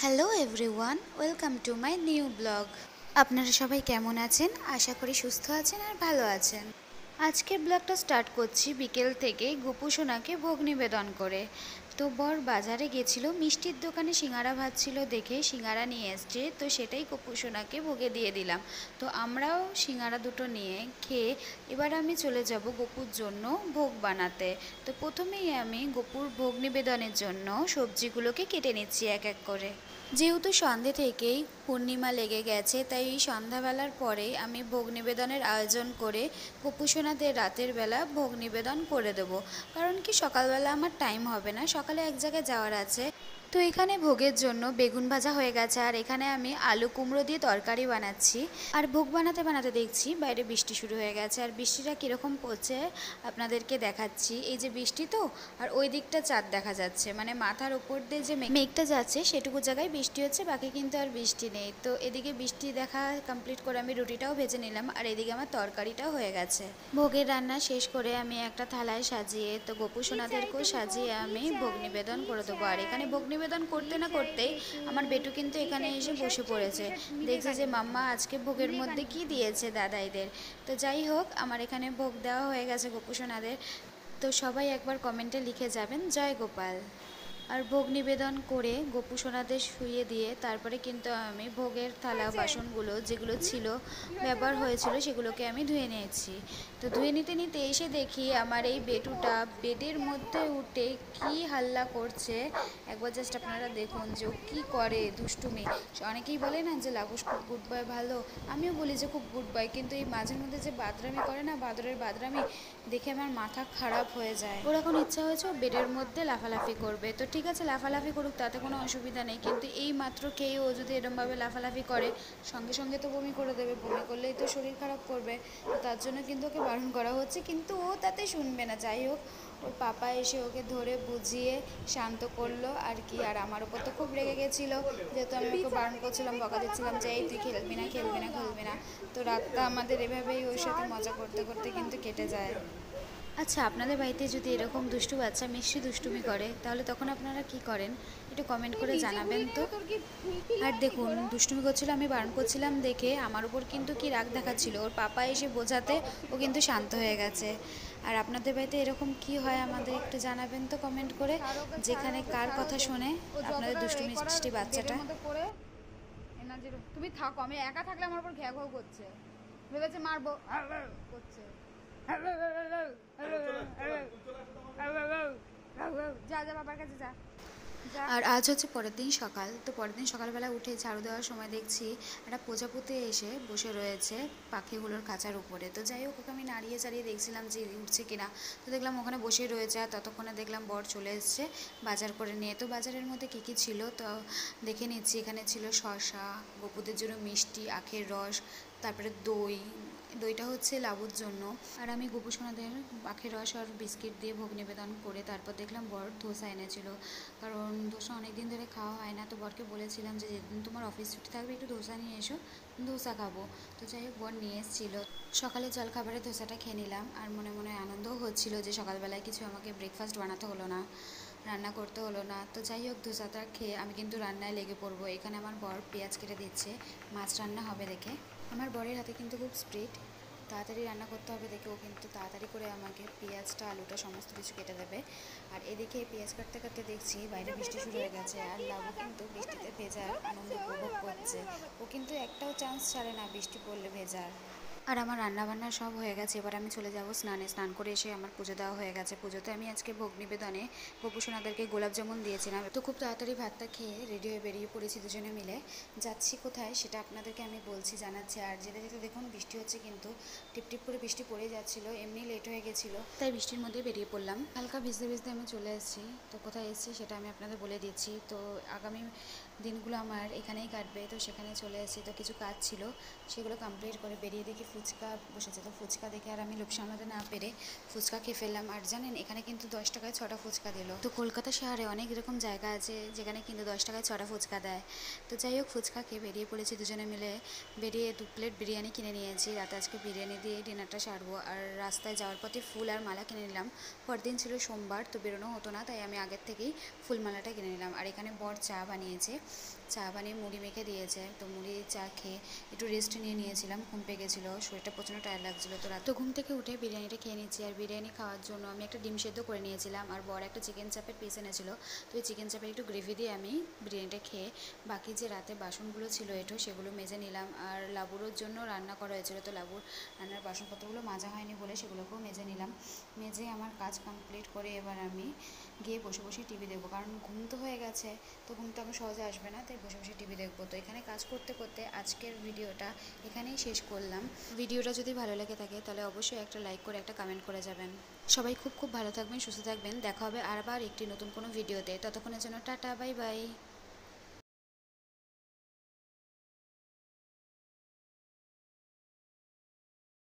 Hello everyone, welcome to my new blog. আপনারা সবাই কেমন আছেন? আশা করি সুস্থ আছেন আর ভালো আছেন। আজকের ব্লগটা স্টার্ট করছি বিকেল থেকে গোপু সোনাকে ভোগ নিবেদন করে। তো বর বাজারে গেছিল, মিষ্টির দোকানে সিঙ্গারা ভাজছিল দেখে সিঙ্গারা নিয়ে এসছে, তো সেটাই গোপু সোনাকে ভোগে দিয়ে দিলাম। তো আমরাও সিঙ্গারা দুটো নিয়ে খেয়ে এবার আমি চলে যাব গোপুর জন্য ভোগ বানাতে। তো প্রথমেই আমি গোপুর ভোগ নিবেদনের জন্য সবজিগুলোকে কেটে নিচ্ছি এক এক করে। যেহেতু সন্ধে থেকেই পূর্ণিমা লেগে গেছে, তাই সন্ধ্যাবেলার পরে আমি ভোগ নিবেদনের আয়োজন করে গোপুসোনাদের রাতের বেলা ভোগ নিবেদন করে দেবো। কারণ কি সকালবেলা আমার টাইম হবে না, সকালে এক জায়গায় যাওয়ার আছে। তো এখানে ভোগের জন্য বেগুন ভাজা হয়ে গেছে, আর এখানে আমি আলু কুমড়ো দিয়ে তরকারি বানাচ্ছি। আর ভোগ বানাতে বানাতে দেখছি বাইরে বৃষ্টি শুরু হয়ে গেছে, আর বৃষ্টিটা কীরকম পড়ছে আপনাদেরকে দেখাচ্ছি। এই যে বৃষ্টি, তো আর ওই দিকটা চাঁদ দেখা যাচ্ছে, মানে মাথার উপর দিয়ে যে মেঘটা যাচ্ছে সেটুকু জায়গায় বৃষ্টি হচ্ছে, বাকি কিন্তু আর বৃষ্টি নেই। তো এদিকে বৃষ্টি দেখা কমপ্লিট করে আমি রুটিটাও ভেজে নিলাম, আর এদিকে আমার তরকারিটাও হয়ে গেছে। ভোগের রান্না শেষ করে আমি একটা থালায় সাজিয়ে তো গোপু সোনাদেরকেও সাজিয়ে আমি ভোগ নিবেদন করে দেবো। আর এখানে ভোগ নিবেদন করতে না করতেই আমার বেটু কিন্তু এখানে এসে বসে পড়েছে, দেখছে যে মাম্মা আজকে ভোগের মধ্যে কি দিয়েছে দাদাইদের। তো যাই হোক, আমার এখানে ভোগ দেওয়া হয়ে গেছে গোপু সোনাদের। তো সবাই একবার কমেন্টে লিখে যাবেন জয় গোপাল। আর ভোগ নিবেদন করে গোপু সোনাদের শুইয়ে দিয়ে তারপরে কিন্তু আমি ভোগের থালা বাসনগুলো যেগুলো ছিল ব্যবহার হয়েছিল সেগুলোকে আমি ধুয়ে নিয়েছি। তো ধুয়ে নিতে নিতে এসে দেখি আমার এই বেটুটা বেডের মধ্যে উঠে কি হাল্লা করছে। একবার জাস্ট আপনারা দেখুন যে ও কী করে দুষ্টুমি। অনেকেই বলে না যে লাগুস খুব গুড বয়, ভালো, আমিও বলি যে খুব গুড বয়, কিন্তু এই মাঝের মধ্যে যে বাদরামি করে না, বাদরের বাদরামি দেখে আমার মাথা খারাপ হয়ে যায়। ওর এখন ইচ্ছা হয়েছে ও বেডের মধ্যে লাফালাফি করবে, তো ঠিক আছে লাফালাফি করুক, তাতে কোনো অসুবিধা নেই। কিন্তু এই মাত্র খেয়ে ও যদি এরমভাবে লাফালাফি করে, সঙ্গে সঙ্গে তো বমি করে দেবে, বমি করলেই তো শরীর খারাপ করবে। তো তার জন্য কিন্তু ওকে বারণ করা হচ্ছে, কিন্তু ও তাতে শুনবে না। যাই হোক, ওর পাপা এসে ওকে ধরে বুঝিয়ে শান্ত করলো আর কি। আর আমার উপর তো খুব রেগে গেছিলো, যেহেতু আমি ওকে বারণ করছিলাম, বকা দিচ্ছিলাম যে এই তুই খেলবি না খেলবি না খেলবি না। তো রাতটা আমাদের এভাবেই ওর সাথে মজা করতে করতে কিন্তু কেটে যায়। আচ্ছা, আপনাদের বাড়িতে যদি এরকম দুষ্টু বাচ্চা মিষ্টি দুষ্টুমি করে, তাহলে তখন আপনারা কি করেন একটু কমেন্ট করে জানাবেন তো। আর দেখুন, দুষ্টুমি করছিল, আমি বারণ করছিলাম দেখে আমার উপর কিন্তু কি রাগ দেখাচ্ছিল, ওর পাপা এসে বোঝাতে ও কিন্তু শান্ত হয়ে গেছে। আর আপনাদের বাড়িতে এরকম কি হয় আমাদের একটু জানাবেন তো কমেন্ট করে, যেখানে কার কথা শুনে আপনাদের দুষ্টু মিষ্টি বাচ্চাটা। তুমি থাকো, আমি একা থাকলে আমার উপর ঘ্যাও ঘ্যাও করছে, ভেবেছে মারবো করছে। যা যা বাবার কাছে যা। আর আজ হচ্ছে পরের দিন সকাল। তো পরের দিন সকালবেলা উঠে ঝাড়ু দেওয়ার সময় দেখছি একটা প্রজাপতি এসে বসে রয়েছে পাখিগুলোর খাঁচার উপরে। তো যাই হোক, ওকে আমি নাড়িয়ে চাড়িয়ে দেখছিলাম যে উঠছে কিনা। তো দেখলাম ওখানে বসেই রয়েছে, আর ততক্ষণে দেখলাম বর চলে এসছে বাজার করে নিয়ে। তো বাজারের মধ্যে কী কী ছিল তো দেখে নিচ্ছি। এখানে ছিল শসা, গপুদের জন্য মিষ্টি, আখের রস, তারপরে দই। দইটা হচ্ছে লাবুর জন্য। আর আমি গোপু সোনাদের আখের রস আর বিস্কিট দিয়ে ভোগ নিবেদন করে তারপর দেখলাম বর ধোসা এনেছিল, কারণ ধোসা অনেক দিন ধরে খাওয়া হয় না। তো বরকে বলেছিলাম যে যেদিন তোমার অফিস ছুটি থাকবে একটু ধোসা নিয়ে এসো, ধোসা খাবো। তো যাই হোক, বর নিয়ে এসেছিলো। সকালে জলখাবারে ধোসাটা খেয়ে নিলাম, আর মনে মনে আনন্দও হচ্ছিল যে সকালবেলায় কিছু আমাকে ব্রেকফাস্ট বানাতে হলো না, রান্না করতে হলো না। তো যাই হোক, ধোসাটা খেয়ে আমি কিন্তু রান্নায় লেগে পড়বো। এখানে আমার বর পেঁয়াজ কেটে দিচ্ছে মাছ রান্না হবে দেখে। আমার বরের হাতে কিন্তু খুব স্পিড, তাড়াতাড়ি রান্না করতে হবে দেখে ও কিন্তু তাড়াতাড়ি করে আমাকে পেঁয়াজটা আলুটা সমস্ত কিছু কেটে দেবে। আর এদিকে পেঁয়াজ কাটতে কাটতে দেখছি বাইরে বৃষ্টি শুরু হয়ে গেছে, আর লাবু কিন্তু বৃষ্টিতে ভেজার আনন্দ উপভোগ করছে। ও কিন্তু একটাও চান্স ছাড়ে না বৃষ্টি পড়লে ভেজার। আর আমার রান্নাবান্না সব হয়ে গেছে, এবার আমি চলে যাব স্নানে। স্নান করে এসে আমার পুজো দেওয়া হয়ে গেছে। পুজোতে আমি আজকে ভোগ নিবেদনে গোপু সোনাদেরকে গোলাপ জামুন দিয়েছিলাম। তো খুব তাড়াতাড়ি ভাতটা খেয়ে রেডি হয়ে বেরিয়ে পড়েছি দুজনে মিলে। যাচ্ছি কোথায় সেটা আপনাদেরকে আমি বলছি, জানাচ্ছি। আর যেতে যেতে দেখুন বৃষ্টি হচ্ছে, কিন্তু টিপটিপ করে বৃষ্টি পড়ে যাচ্ছিলো, এমনি লেট হয়ে গেছিলো, তাই বৃষ্টির মধ্যে বেরিয়ে পড়লাম। হালকা ভিজতে ভিজতে আমি চলে এসেছি। তো কোথায় এসেছি সেটা আমি আপনাদের বলে দিচ্ছি। তো আগামী দিনগুলো আমার এখানেই কাটবে, তো সেখানে চলে এসেছি। তো কিছু কাজ ছিল, সেগুলো কমপ্লিট করে বেরিয়ে দেখি ফুচকা বসেছে, তো ফুচকা দেখে আর আমি লোভ সামলাতে না পেরে ফুচকা খেয়ে ফেললাম। আর জানেন এখানে কিন্তু 10 টাকায় 6টা ফুচকা দিল। তো কলকাতা শহরে অনেক এরকম জায়গা আছে যেখানে কিন্তু 10 টাকায় 6টা ফুচকা দেয়। তো যাই হোক ফুচকা খেয়ে বেরিয়ে পড়েছি দুজনে মিলে। বেরিয়ে 2 প্লেট বিরিয়ানি কিনে নিয়েছি, রাতে আজকে বিরিয়ানি দিয়ে ডিনারটা সারবো। আর রাস্তায় যাওয়ার পথে ফুল আর মালা কিনে নিলাম। পরদিন ছিল সোমবার, তো বেরোনো হতো না, তাই আমি আগের থেকেই ফুলমালাটা কিনে নিলাম। আর এখানে বর চা বানিয়েছে, চা বানিয়ে মুড়ি মেখে দিয়েছে। তো মুড়ি চা খেয়ে একটু রেস্ট নিয়েছিলাম, ঘুম পেয়ে গেছিলো, শরীরটা প্রচণ্ড টায়ার্ড লাগছিলো। তো রাত ঘুম থেকে উঠে বিরিয়ানিটা খেয়ে নিচ্ছি। আর বিরিয়ানি খাওয়ার জন্য আমি একটা ডিম সেদ্ধ করে নিয়েছিলাম, আর বর একটা চিকেন চাপের পিস এনেছিল। তো এই চিকেন চাপের একটু গ্রেভি দিয়ে আমি বিরিয়ানিটা খেয়ে বাকি যে রাতে বাসনগুলো ছিল একটু সেগুলো মেজে নিলাম। আর লাবুরোর জন্য রান্না করা হয়েছিল, তো লাবুর রান্নার বাসনপত্রগুলো মাজা হয়নি বলে সেগুলোকেও মেজে নিলাম। মেজে আমার কাজ কমপ্লিট করে এবার আমি গিয়ে বসে বসে টিভি দেখবো, কারণ ঘুম তো হয়ে গেছে, তো ঘুম তো এখন সহজে আসবে না, তাই বসে বসে টিভি দেখবো। তো এখানে কাজ করতে করতে আজকের ভিডিওটা এখানেই শেষ করলাম। ভিডিওটা যদি ভালো লেগে থাকে তাহলে অবশ্যই একটা লাইক করে একটা কমেন্ট করে যাবেন। সবাই খুব খুব ভালো থাকবেন, সুস্থ থাকবেন। দেখা হবে আবার একটি নতুন কোনো ভিডিওতে। ততক্ষণের জন্য টাটা, বাই বাই।